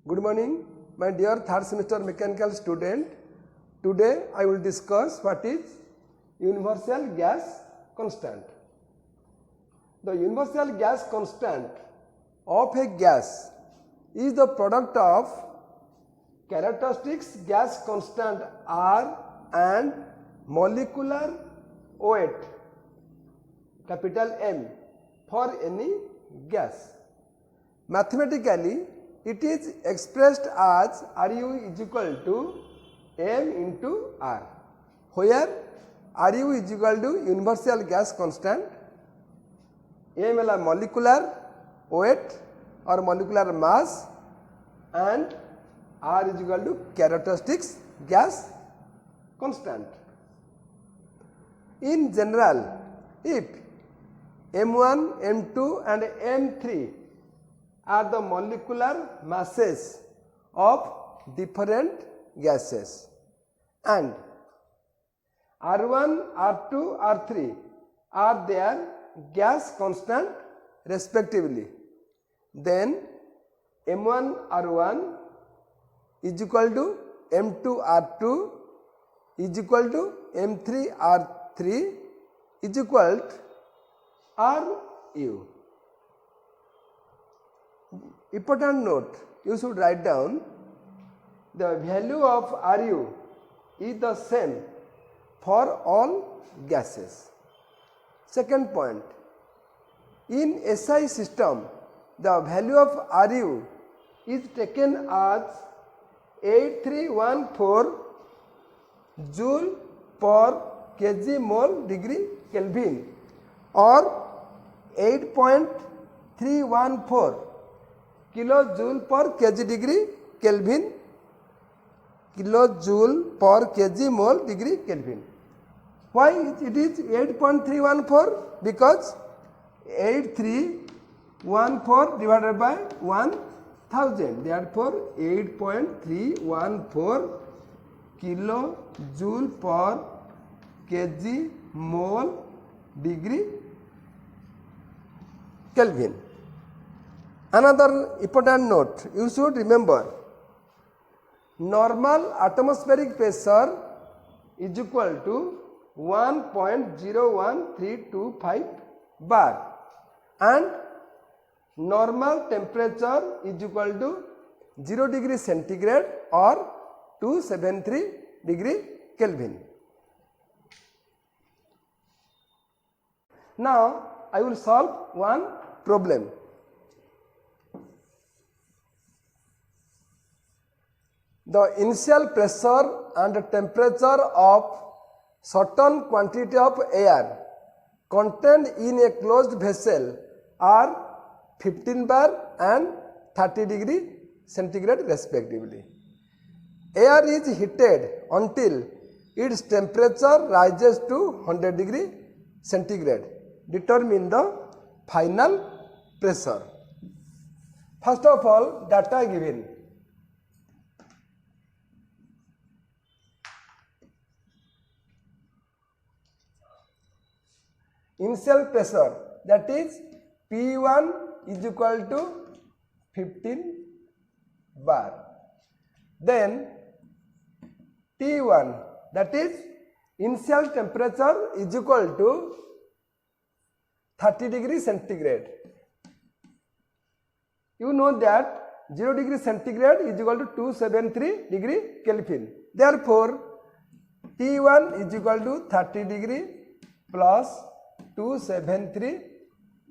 Good morning, my dear third semester mechanical student. Today I will discuss what is universal gas constant. The universal gas constant of a gas is the product of characteristics gas constant R and molecular weight capital M for any gas. Mathematically, it is expressed as Ru is equal to M into R, where Ru is equal to universal gas constant, M is molecular weight or molecular mass, and R is equal to characteristics gas constant. In general, if M1, M2 and M3 are the molecular masses of different gases and R1, R2, R3 are their gas constant respectively, then M1 R1 is equal to M2 R2 is equal to M3 R3 is equal to Ru. Important note, you should write down the value of Ru is the same for all gases. Second point, in SI system the value of Ru is taken as 8314 joule per kg mole degree Kelvin or 8.314 kilojoule per kg degree Kelvin, kilojoule per kg mole degree Kelvin. Why it is 8.314? Because 8314 divided by 1000, therefore 8.314 kilojoule per kg mole degree Kelvin. Another important note, you should remember, normal atmospheric pressure is equal to 1.01325 bar and normal temperature is equal to 0 degree centigrade or 273 degree Kelvin. Now I will solve one problem. The initial pressure and temperature of certain quantity of air contained in a closed vessel are 15 bar and 30 degree centigrade respectively. Air is heated until its temperature rises to 100 degree centigrade. Determine the final pressure. First of all, data given. Initial pressure, that is P1 is equal to 15 bar. Then T1, that is initial temperature is equal to 30 degree centigrade. You know that 0 degree centigrade is equal to 273 degree Kelvin. Therefore, T1 is equal to 30 degree plus 273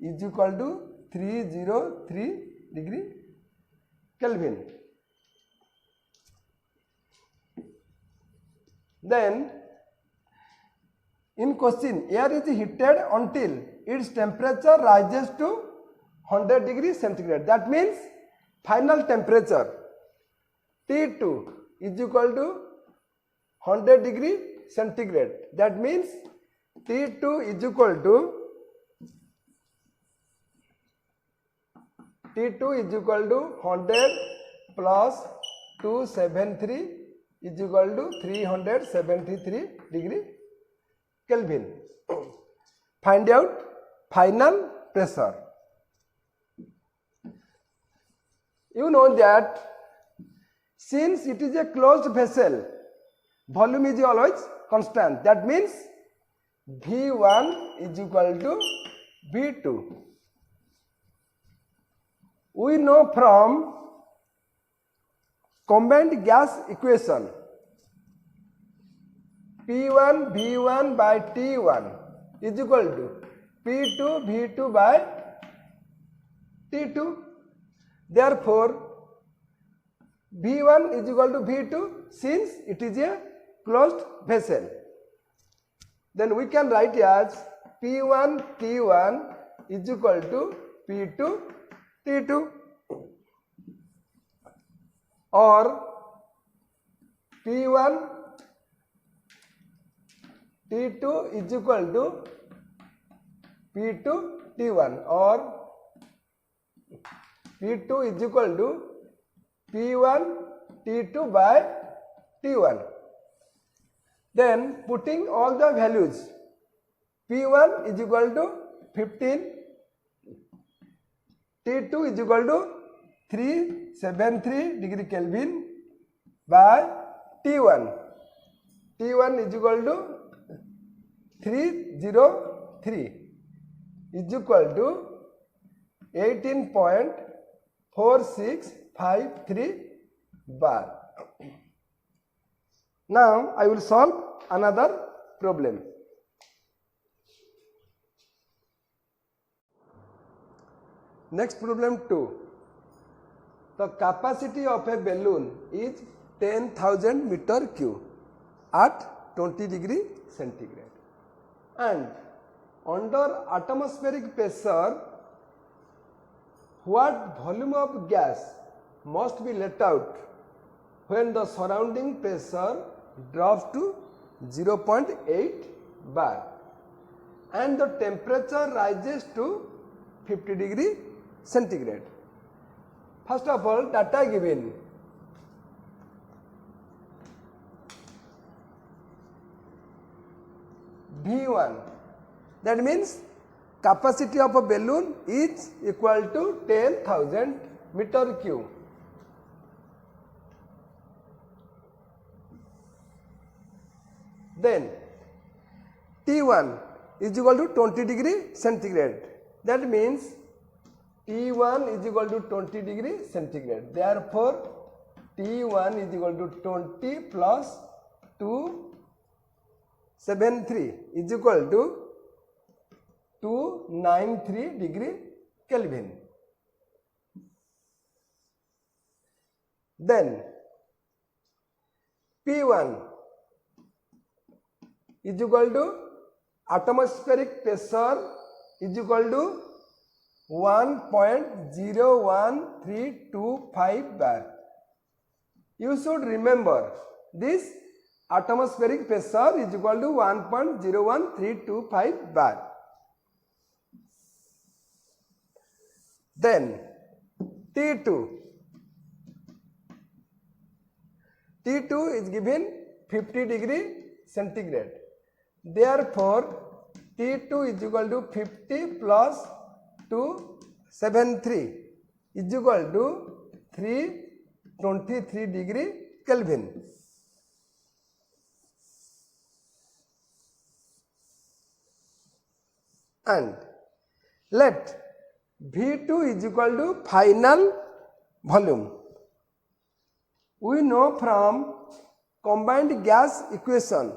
is equal to 303 degree Kelvin. Then in question, air is heated until its temperature rises to 100 degree centigrade. That means final temperature T2 is equal to 100 degree centigrade. That means T2 is equal to 100 plus 273 is equal to 373 degree Kelvin. Find out final pressure. You know that Since it is a closed vessel, volume is always constant. That means V1 is equal to V2. We know from combined gas equation P1 V1 by T1 is equal to P2 V2 by T2. Therefore, V1 is equal to V2 since it is a closed vessel. Then we can write as P1 T1 is equal to P2 T2, or P1 T2 is equal to P2 T1, or P2 is equal to P1 T2 by T1. Then putting all the values, P1 is equal to 15, T2 is equal to 373 degree Kelvin by T1. T1 is equal to 303 is equal to 18.4653 bar. Now I will solve another problem. Next problem 2. The capacity of a balloon is 10,000 meter cube at 20 degree centigrade, and under atmospheric pressure, what volume of gas must be let out when the surrounding pressure drops to 0.8 bar and the temperature rises to 50 degree centigrade. First of all, data given. V1, that means capacity of a balloon is equal to 10,000 meter cube. Then T1 is equal to 20 degree centigrade. That means T1 is equal to 20 degree centigrade. Therefore, T1 is equal to 20 plus 273 is equal to 293 degree Kelvin. Then P1 is equal to atmospheric pressure is equal to 1.01325 bar. You should remember this atmospheric pressure is equal to 1.01325 bar. Then T2 is given 50 degree centigrade. Therefore, T2 is equal to 50 plus 273 is equal to 323 degree Kelvin. And let V2 is equal to final volume. We know from combined gas equation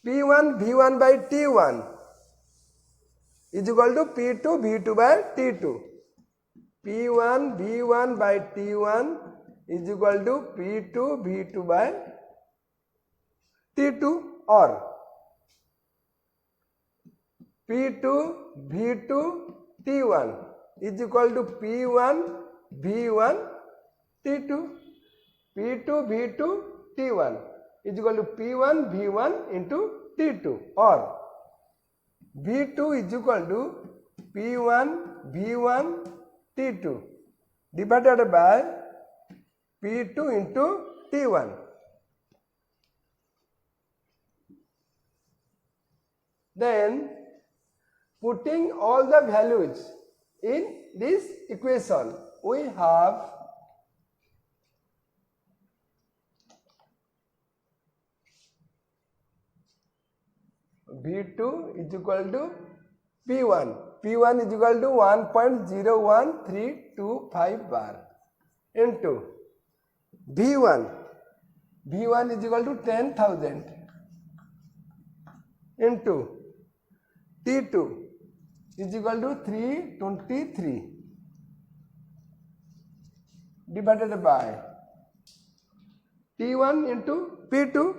P1 V1 by T1 is equal to P2 V2 by T2. P1 V1 by T1 is equal to P2 V2 by T2, or P2 V2 T1 is equal to P1 V1 T2. P2 V2 T1 is equal to P1 V1 into T2, or V2 is equal to P1 V1 T2 divided by P2 into T1. Then putting all the values in this equation, we have V2 is equal to P1. P1 is equal to 1.01325 bar into V1. V1 is equal to 10,000 into T2 is equal to 323 divided by T1 into P2.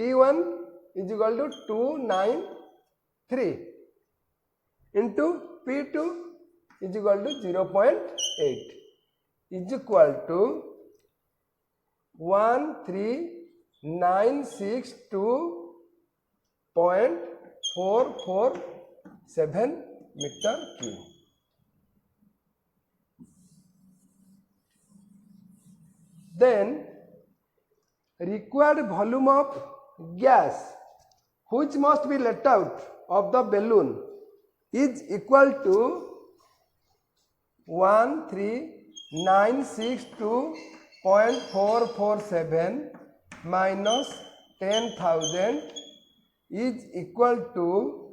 T1 is equal to 293 into P2 is equal to 0.8 is equal to 13962.447 meter cube. Then required volume of gas which must be let out of the balloon is equal to 13962.447 minus 10,000 is equal to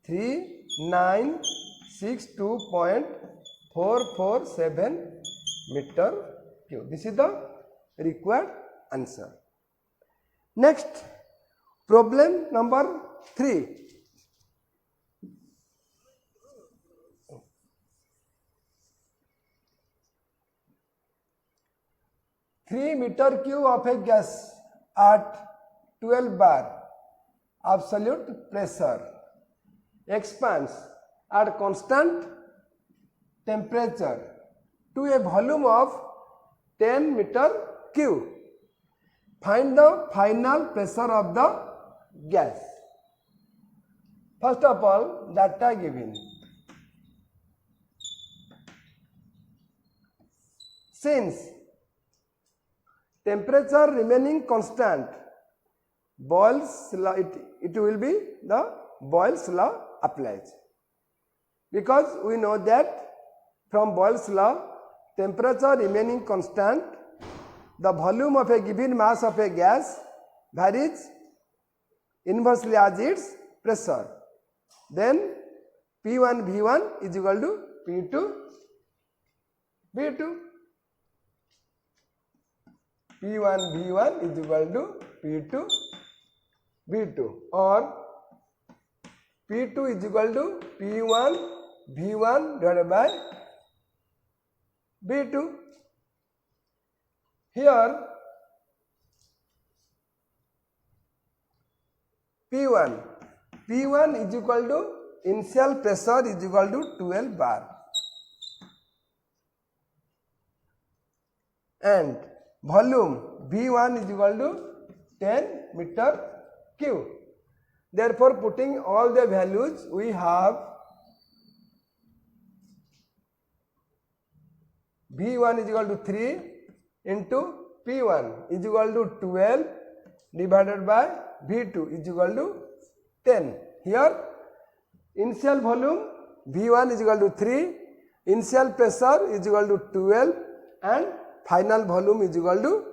3962.447 meter cube. This is the required answer. Next, problem number 3. Three meter cube of a gas at 12 bar absolute pressure expands at constant temperature to a volume of 10 meter cube. Find the final pressure of the gas. First of all, data given. Since temperature remaining constant, Boyle's law, it will be the Boyle's law applies. Because we know that from Boyle's law, temperature remaining constant, the volume of a given mass of a gas varies inversely as its pressure. Then P1 V1 is equal to P2 V2. P1 V1 is equal to P2 V2 or P2 is equal to P1 V1 divided by V2. Here P1 is equal to initial pressure is equal to 12 bar and volume V1 is equal to 10 meter cube. Therefore, putting all the values, we have V1 is equal to 3 into P1 is equal to 12 divided by V2 is equal to 10. Here, initial volume V1 is equal to 3, initial pressure is equal to 12 and final volume is equal to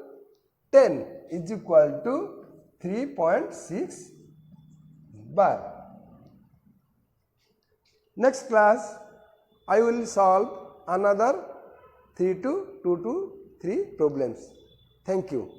10 is equal to 3.6 bar. Next class, I will solve another 3 to 2 to 3 problems. Thank you.